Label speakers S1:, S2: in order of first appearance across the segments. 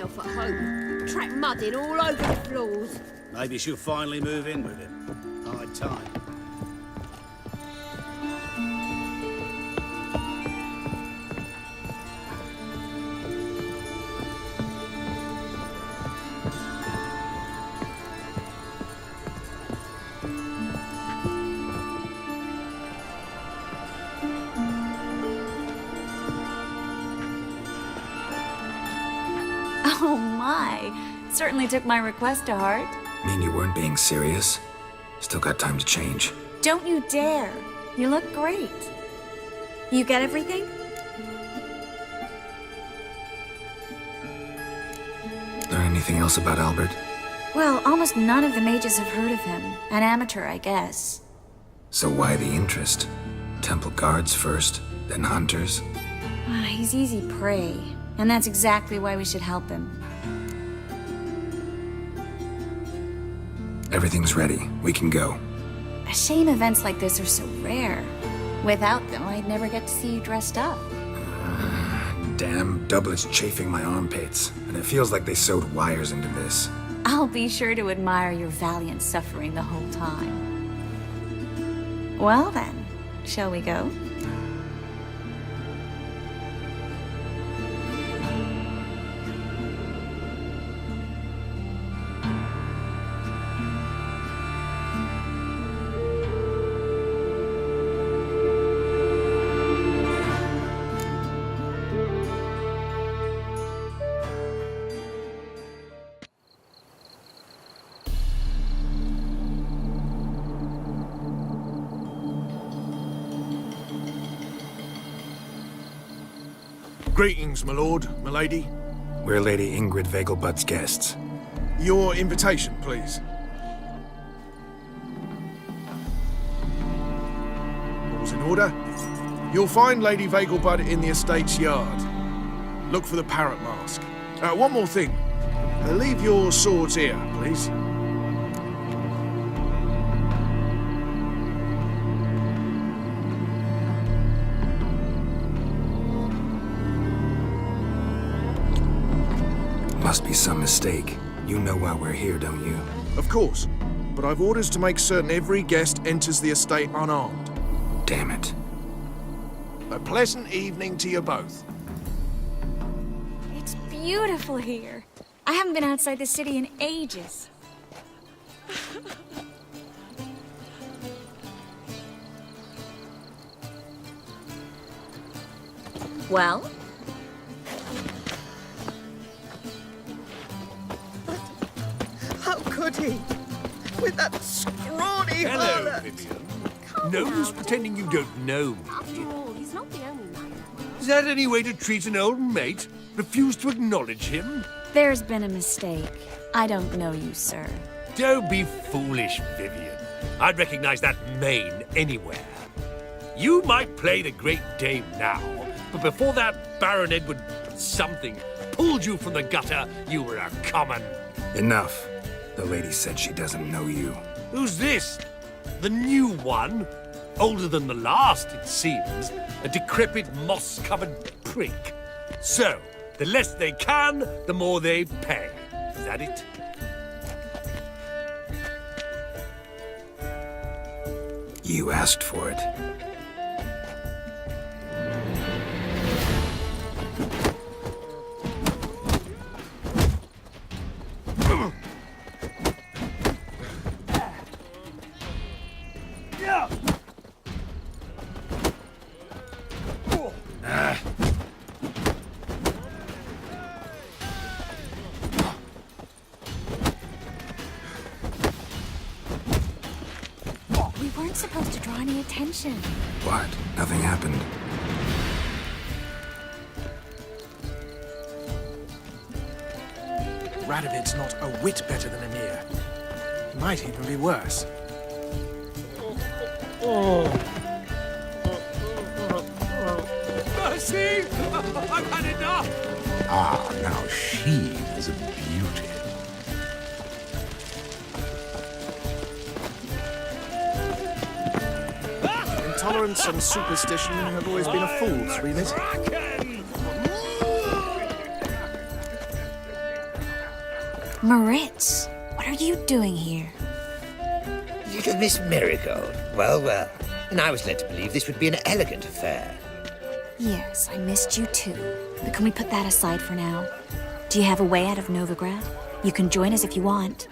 S1: herself at home. Track mudding all over the floors.
S2: Maybe she'll finally move in with him. High time.
S3: Oh my, certainly took my request to heart.
S4: Mean you weren't being serious? Still got time to change.
S3: Don't you dare. You look great. You get everything?
S4: Learn anything else about Albert?
S3: Well, almost none of the mages have heard of him. An amateur, I guess.
S4: So why the interest? Temple guards first, then hunters?
S3: He's easy prey, and that's exactly why we should help him.
S4: Everything's ready. We can go.
S3: A shame events like this are so rare. Without them, I'd never get to see you dressed up.
S4: Damn doublet's chafing my armpits, and it feels like they sewed wires into this.
S3: I'll be sure to admire your valiant suffering the whole time. Well then, shall we go?
S5: Greetings, my lord, my lady.
S4: We're Lady Ingrid Vegelbud's guests.
S5: Your invitation, please. All's in order. You'll find Lady Vegelbud in the estate's yard. Look for the parrot mask. One more thing. Leave your swords here, please.
S4: Must be some mistake. You know why we're here, don't you?
S5: Of course, but I've orders to make certain every guest enters the estate unarmed.
S4: Damn it.
S5: A pleasant evening to you both.
S3: It's beautiful here. I haven't been outside the city in ages. Well?
S6: How could he? With that scrawny
S7: Hello,
S6: harlot.
S7: Vivian. No use pretending you don't know me.
S1: After all, he's not the only man.
S7: Is that any way to treat an old mate? Refuse to acknowledge him?
S3: There's been a mistake. I don't know you, sir.
S7: Don't be foolish, Vivian. I'd recognize that mane anywhere. You might play the Great Dame now, but before that Baron Edward something pulled you from the gutter, you were a common...
S4: Enough. The lady said she doesn't know you.
S7: Who's this? The new one? Older than the last, it seems. A decrepit, moss-covered prick. So, the less they can, the more they pay. Is that it?
S4: You asked for it.
S3: We weren't supposed to draw any attention.
S4: What? Nothing happened.
S5: Radovid's not a whit better than Emir. He might even be worse.
S7: Mercy! I've had enough!
S8: Ah, now she is a beauty.
S5: Intolerance and superstition have always been a fool's remit.
S3: Moritz, what are you doing here?
S9: Little Miss Marigold. Well, well. And I was led to believe this would be an elegant affair.
S3: Yes, I missed you too. But can we put that aside for now? Do you have a way out of Novigrad? You can join us if you want.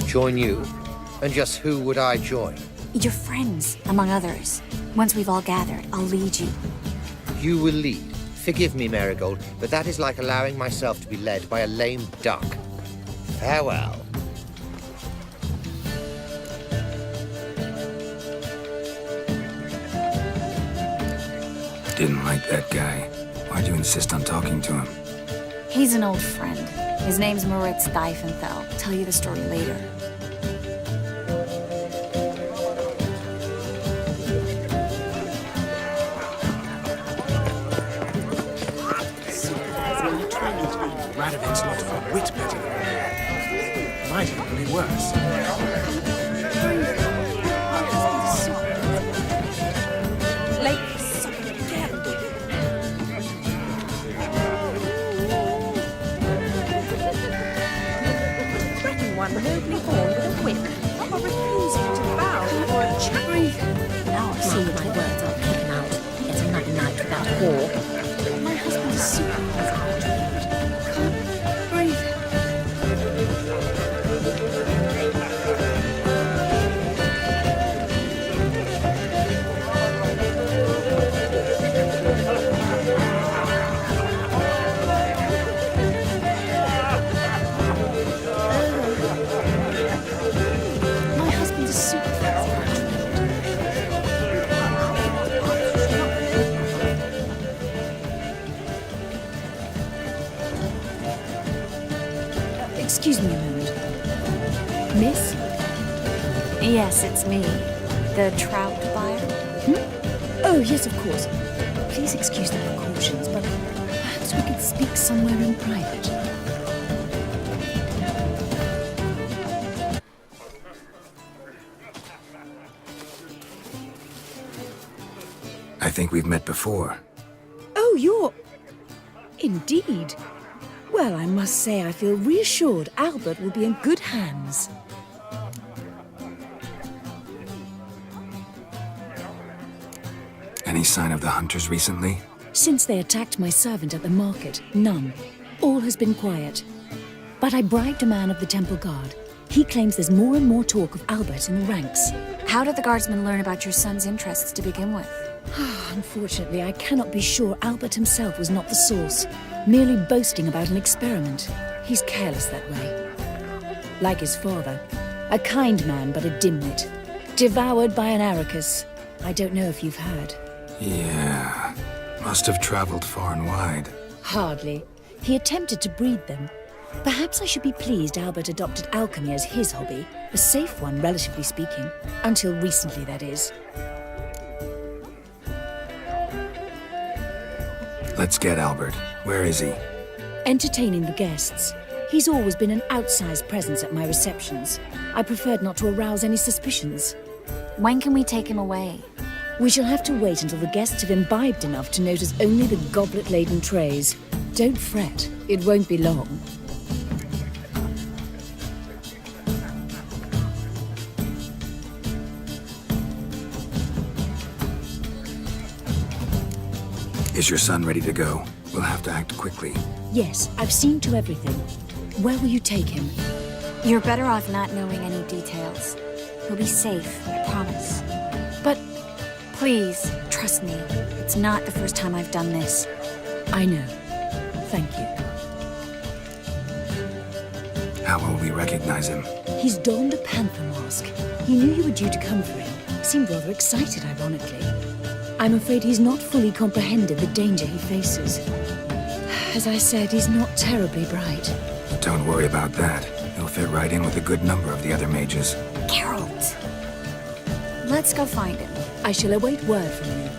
S9: Join you? And just who would I join?
S3: Your friends, among others. Once we've all gathered, I'll lead you.
S9: You will lead. Forgive me, Marigold, but that is like allowing myself to be led by a lame duck. Farewell.
S4: Didn't like that guy. Why'd you insist on talking to him?
S3: He's an old friend. His name's Moritz Diefenthal. I'll tell you the story later.
S5: Radovid's not a whit better than me. Might even be worse.
S1: Late supper again. Threaten one nobly born with a whip, or refusing to bow before a cherry.
S10: Now I see my words are taken out. It's another night without whore.
S1: My husband is supervisor.
S10: Excuse me a moment. Miss?
S3: Yes, it's me. The trout buyer?
S10: Oh, yes, of course. Please excuse the precautions, but perhaps we could speak somewhere in private.
S4: I think we've met before.
S10: Oh, you're... Indeed. Well, I must say I feel reassured Albert will be in good hands.
S4: Any sign of the hunters recently?
S10: Since they attacked my servant at the market, none. All has been quiet. But I bribed a man of the Temple Guard. He claims there's more and more talk of Albert in the ranks.
S3: How did the guardsmen learn about your son's interests to begin with?
S10: Unfortunately, I cannot be sure Albert himself was not the source, merely boasting about an experiment. He's careless that way. Like his father, a kind man but a dimwit. Devoured by an Arachus. I don't know if you've heard.
S4: Yeah. Must have traveled far and wide.
S10: Hardly. He attempted to breed them. Perhaps I should be pleased Albert adopted alchemy as his hobby. A safe one, relatively speaking. Until recently, that is.
S4: Let's get Albert. Where is he?
S10: Entertaining the guests. He's always been an outsized presence at my receptions. I preferred not to arouse any suspicions.
S3: When can we take him away?
S10: We shall have to wait until the guests have imbibed enough to notice only the goblet-laden trays. Don't fret, it won't be long.
S4: Is your son ready to go? We'll have to act quickly.
S10: Yes, I've seen to everything. Where will you take him?
S3: You're better off not knowing any details. He'll be safe, I promise.
S10: But...
S3: Please, trust me. It's not the first time I've done this.
S10: I know. Thank you.
S4: How will we recognize him?
S10: He's donned a panther mask. He knew you were due to come for him. Seemed rather excited, ironically. I'm afraid he's not fully comprehended the danger he faces. As I said, he's not terribly bright.
S4: Don't worry about that. He'll fit right in with a good number of the other mages.
S3: Geralt! Let's go find him.
S10: I shall await word from you.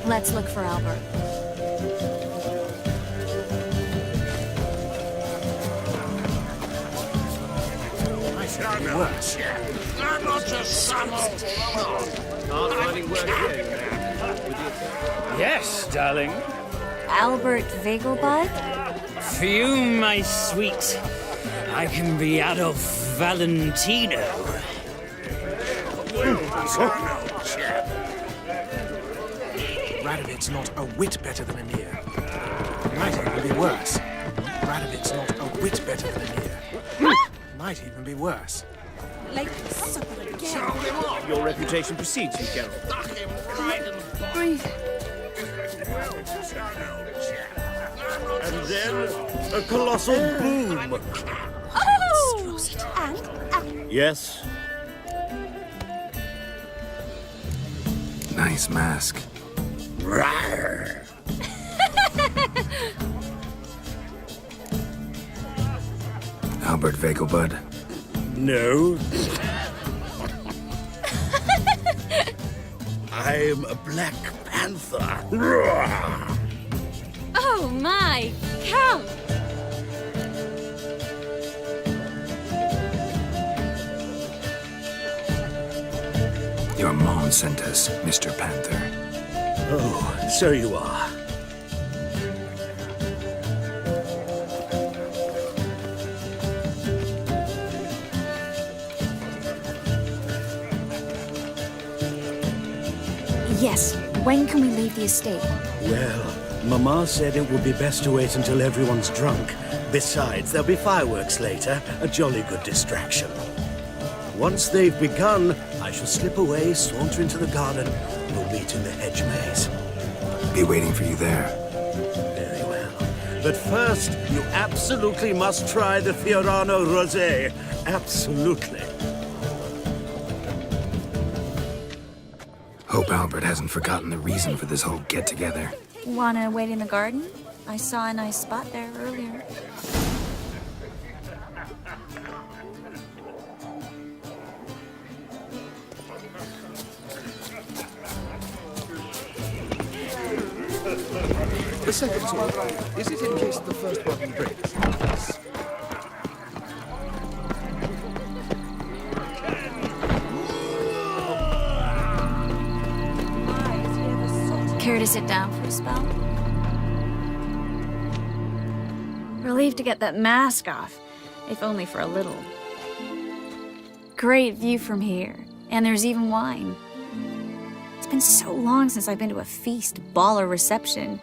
S3: Let's look for Albert.
S5: I think it works.
S11: Yes, darling.
S3: Albert Vegelbud?
S11: Fume, my sweet. I can be Adolf Valentino.
S5: Radovid's not a whit better than Emir. Might even be worse. Radovid's not a whit better than Emir. Might even be worse.
S1: Late supper again.
S2: Your reputation precedes you, Geralt.
S1: Breathe.
S2: And then a colossal boom.
S1: Oh! And
S2: Yes.
S4: Nice mask.
S2: Rawr.
S4: Albert Vegelbud.
S2: No. I'm a Black Panther. Rawr.
S3: Oh my, Count!
S4: Your mom sent us, Mr. Panther.
S2: Oh, so you are.
S3: Yes, when can we leave the estate?
S2: Well, Mama said it would be best to wait until everyone's drunk. Besides, there'll be fireworks later, a jolly good distraction. Once they've begun, I shall slip away, saunter into the garden. We'll meet in the hedge maze.
S4: Be waiting for you there.
S2: Very well. But first, you absolutely must try the Fiorano Rosé. Absolutely.
S4: Hope Albert hasn't forgotten the reason for this whole get-together.
S3: Wanna wait in the garden? I saw a nice spot there earlier.
S5: The second sword, is it in case the first one breaks?
S3: Care to sit down for a spell? Relieved to get that mask off, if only for a little. Great view from here, and there's even wine. It's been so long since I've been to a feast, ball, or reception.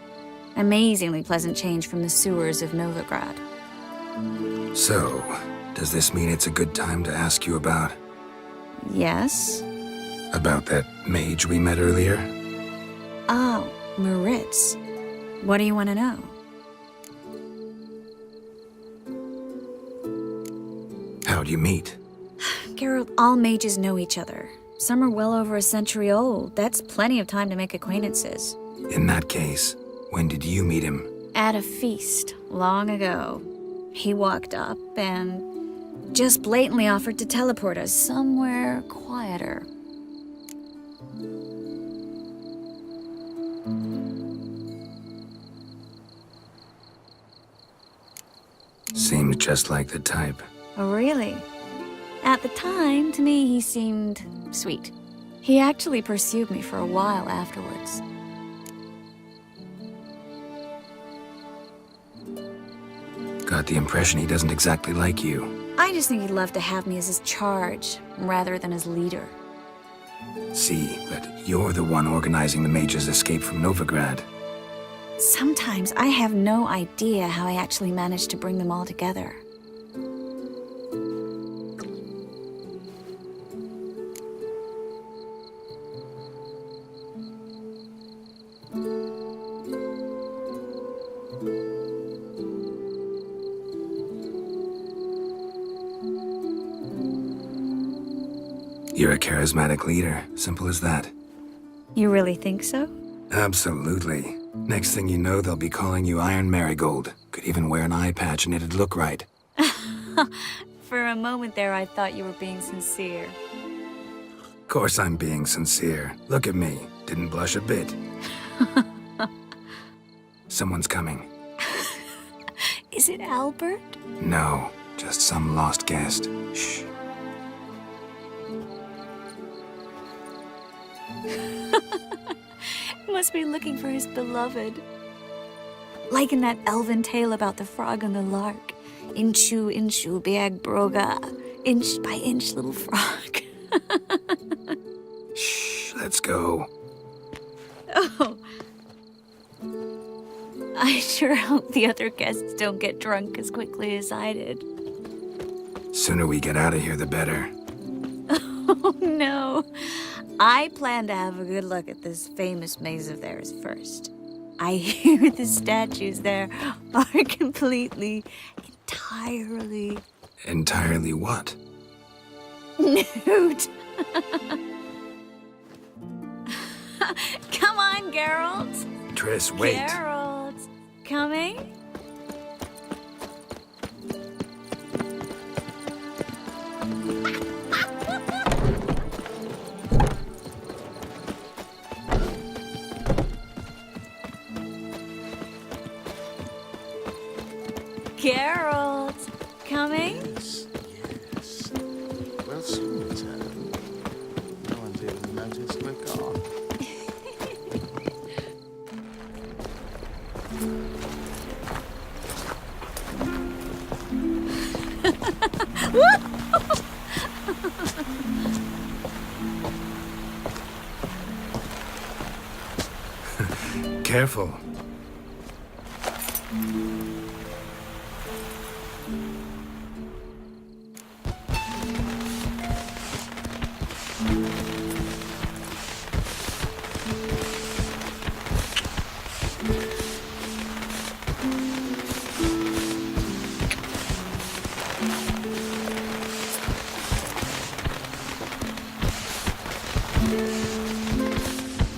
S3: Amazingly pleasant change from the sewers of Novigrad.
S4: So, does this mean it's a good time to ask you about...
S3: Yes?
S4: about that mage we met earlier?
S3: Oh, Maritz. What do you want to know?
S4: How'd you meet?
S3: Geralt, all mages know each other. Some are well over a century old. That's plenty of time to make acquaintances.
S4: In that case, when did you meet him?
S3: At a feast, long ago. He walked up and just blatantly offered to teleport us somewhere quieter.
S4: Seemed just like the type.
S3: Oh, really? At the time, to me, he seemed sweet. He actually pursued me for a while afterwards.
S4: Got the impression he doesn't exactly like you.
S3: I just think he'd love to have me as his charge, rather than his leader.
S4: See, but you're the one organizing the mage's escape from Novigrad.
S3: Sometimes I have no idea how I actually managed to bring them all together.
S4: You're a charismatic leader, simple as that.
S3: You really think so?
S4: Absolutely. Next thing you know, they'll be calling you Iron Marigold. Could even wear an eye patch and it'd look right.
S3: For a moment there, I thought you were being sincere.
S4: Of course I'm being sincere. Look at me. Didn't blush a bit. Someone's coming.
S3: Is it Albert?
S4: No, just some lost guest. Shh.
S3: must be looking for his beloved. Like in that elven tale about the frog and the lark. Inchu, inchu, biag broga. Inch by inch, little frog.
S4: Shh, let's go.
S3: Oh. I sure hope the other guests don't get drunk as quickly as I did.
S4: Sooner we get out of here, the better.
S3: Oh, no. I plan to have a good look at this famous maze of theirs first. I hear the statues there are completely, entirely...
S4: Entirely what?
S3: nude. Come on, Geralt.
S4: Triss, wait.
S3: Geralt, coming? Geralt, coming?
S12: Yes. Well, soon return. No one's even noticed we're gone.
S4: Careful.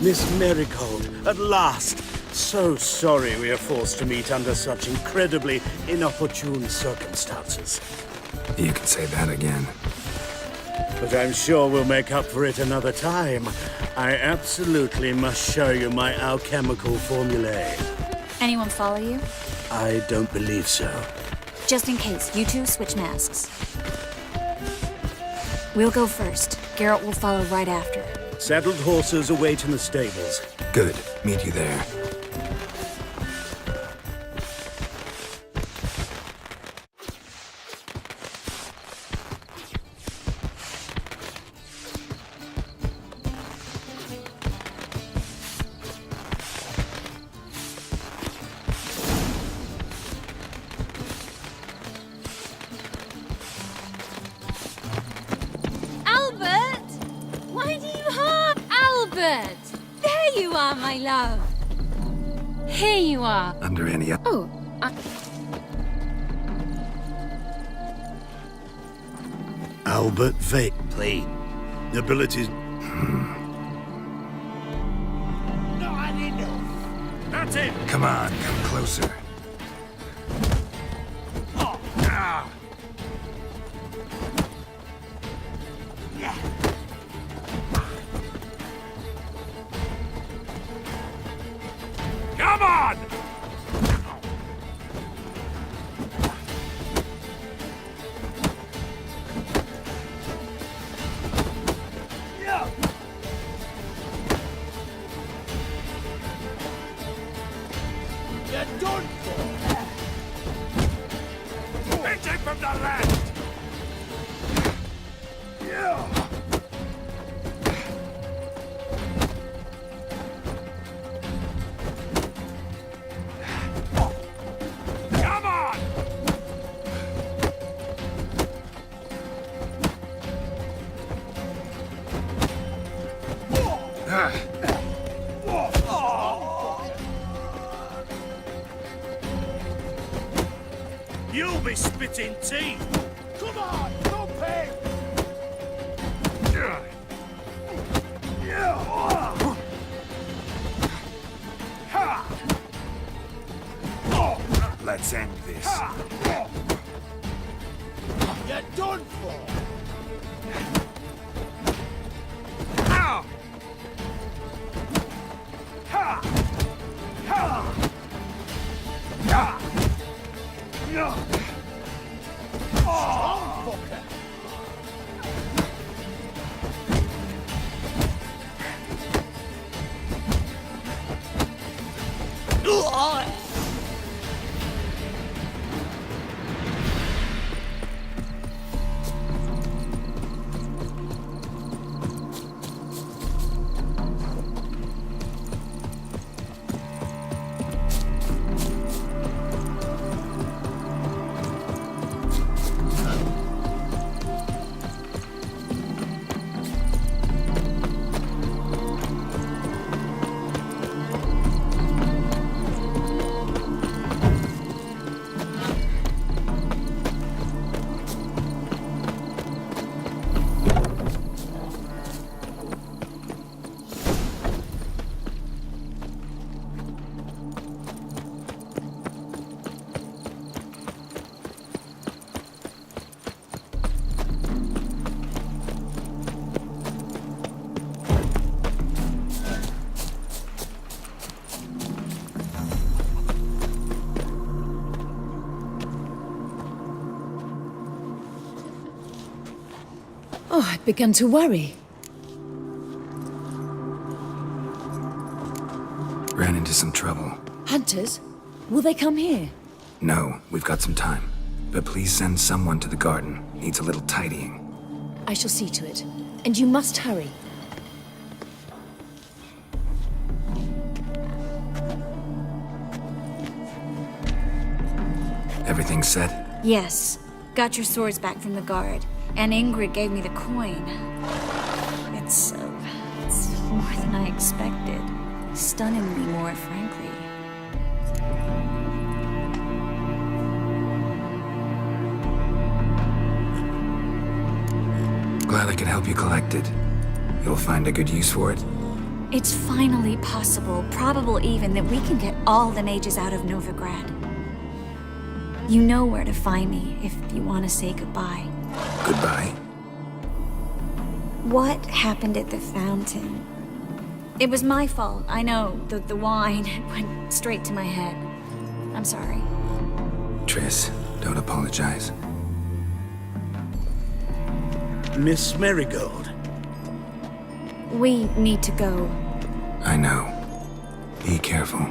S2: Miss Marigold, at last! So sorry we are forced to meet under such incredibly inopportune circumstances.
S4: You can say that again.
S2: But I'm sure we'll make up for it another time. I absolutely must show you my alchemical formulae.
S3: Anyone follow you?
S2: I don't believe so.
S3: Just in case, you two switch masks. We'll go first. Geralt will follow right after.
S2: Saddled horses await in the stables.
S4: Good. Meet you there.
S13: There you are, my love. Here you are.
S4: Under any...
S13: Oh,
S2: Albert Vegelbud. Abilities...
S7: No, I need no. That's it.
S4: Come on, come closer.
S7: Oh, ah. Yeah. Come on! Yeah. You're done for. Hit it from the left. Yeah. You'll be spitting teeth! Come on, no pain!
S4: Let's end this.
S7: You're done for!
S10: Oh, I've begun to worry.
S4: Ran into some trouble.
S10: Hunters? Will they come here?
S4: No, we've got some time. But please send someone to the garden. Needs a little tidying.
S10: I shall see to it. And you must hurry.
S4: Everything set?
S3: Yes. Got your swords back from the guard. And Ingrid gave me the coin. It's more than I expected. Stunningly more, frankly.
S4: Glad I could help you collect it. You'll find a good use for it?
S3: It's finally possible, probable even, that we can get all the mages out of Novigrad. You know where to find me if you want to say goodbye.
S4: Goodbye.
S3: What happened at the fountain? It was my fault, I know. The wine went straight to my head. I'm sorry.
S4: Triss, don't apologize.
S2: Miss Marigold.
S3: We need to go.
S4: I know. Be careful.